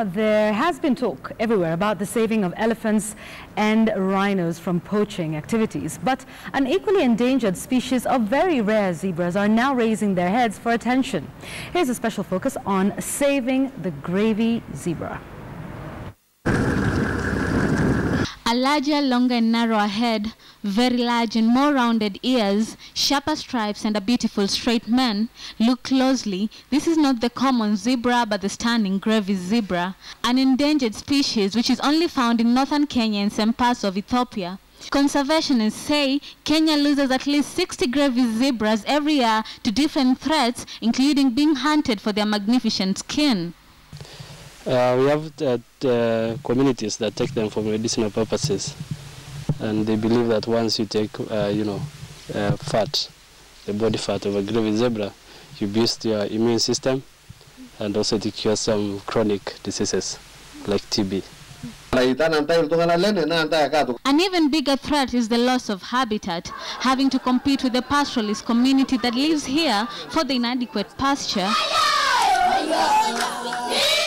Now, there has been talk everywhere about the saving of elephants and rhinos from poaching activities. But an equally endangered species of very rare zebras are now raising their heads for attention. Here's a special focus on saving the Grevy zebra. A larger, longer and narrower head, very large and more rounded ears, sharper stripes and a beautiful straight mane. Look closely. This is not the common zebra but the stunning Grevy zebra, an endangered species which is only found in northern Kenya and some parts of Ethiopia. Conservationists say Kenya loses at least 60 Grevy zebras every year to different threats, including being hunted for their magnificent skin. We have communities that take them for medicinal purposes, and they believe that once you take, fat, the body fat of a Grevy zebra, you boost your immune system, and also to cure some chronic diseases like TB. An even bigger threat is the loss of habitat, having to compete with the pastoralist community that lives here for the inadequate pasture.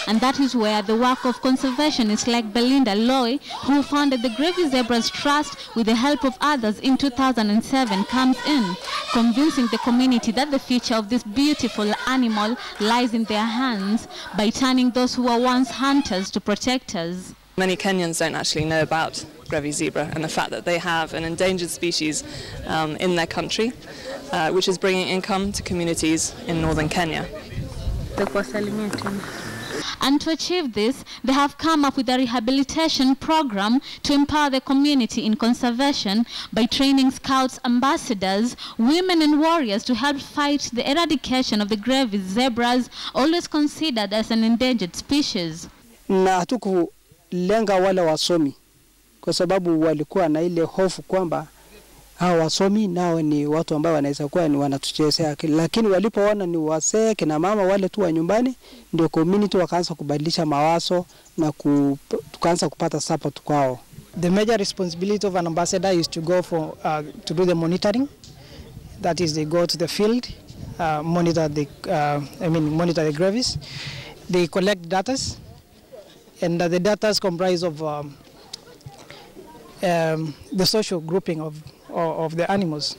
And that is where the work of conservationists like Belinda Loy, who founded the Grevy Zebras Trust with the help of others in 2007, comes in, convincing the community that the future of this beautiful animal lies in their hands by turning those who were once hunters to protectors. Many Kenyans don't actually know about Grevy zebra and the fact that they have an endangered species in their country, which is bringing income to communities in northern Kenya. And to achieve this, they have come up with a rehabilitation program to empower the community in conservation by training scouts, ambassadors, women and warriors to help fight the eradication of the Grevy zebras, always considered as an endangered species. Na hatukulenga wale wasomi kwa sababu walikuwa na ile hofu kwamba hao wasomi nao ni watu ambao wanaweza kuwa ni wanatuchezea, lakini walipoona ni wasee kina mama wale tu wa nyumbani, ndio community wakaanza kubadilisha mawazo na tukaanza kupata support kwao. The major responsibility of an ambassador is to go to do the monitoring. That is, they go to the field, monitor the Grevies. They collect data, and the data comprise of the social grouping of the animals.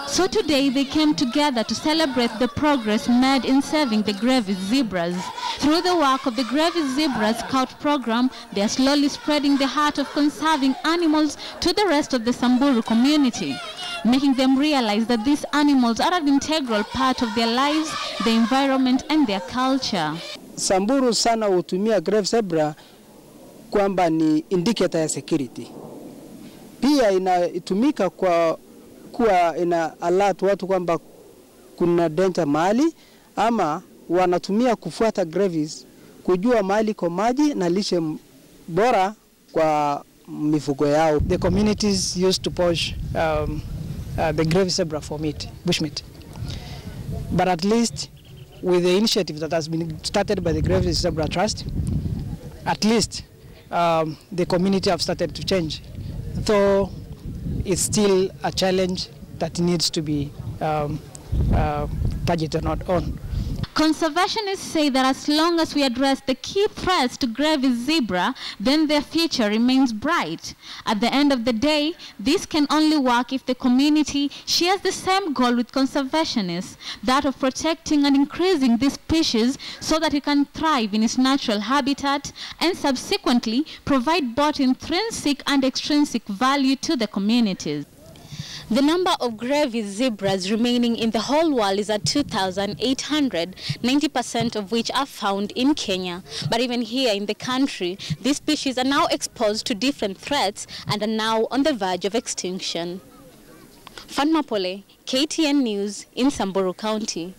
So today they came together to celebrate the progress made in saving the Grevy zebras. Through the work of the Grevy Zebra Scout program, they are slowly spreading the heart of conserving animals to the rest of the Samburu community, making them realize that these animals are an integral part of their lives, the environment and their culture. Samburu sana hutumia Grevy zebra kwamba ni indicator ya security. Pia inatumika kwa kuwa ina alert watu kwamba kuna danger mahali, ama wanatumia kufuata Grevies kujua mahali kwa maji na lishe bora kwa mifugo yao. The communities used to poach the Grevy zebra for meat, bushmeat. But at least with the initiative that has been started by the Grevy Zebra Trust, at least the community have started to change, though it's still a challenge that needs to be budgeted on. Conservationists say that as long as we address the key threats to Grevy zebra, then their future remains bright. At the end of the day, this can only work if the community shares the same goal with conservationists, that of protecting and increasing this species so that it can thrive in its natural habitat and subsequently provide both intrinsic and extrinsic value to the communities. The number of Grevy zebras remaining in the whole world is at 2,800, 90% of which are found in Kenya. But even here in the country, these species are now exposed to different threats and are now on the verge of extinction. Fatma Pole, KTN News in Samburu County.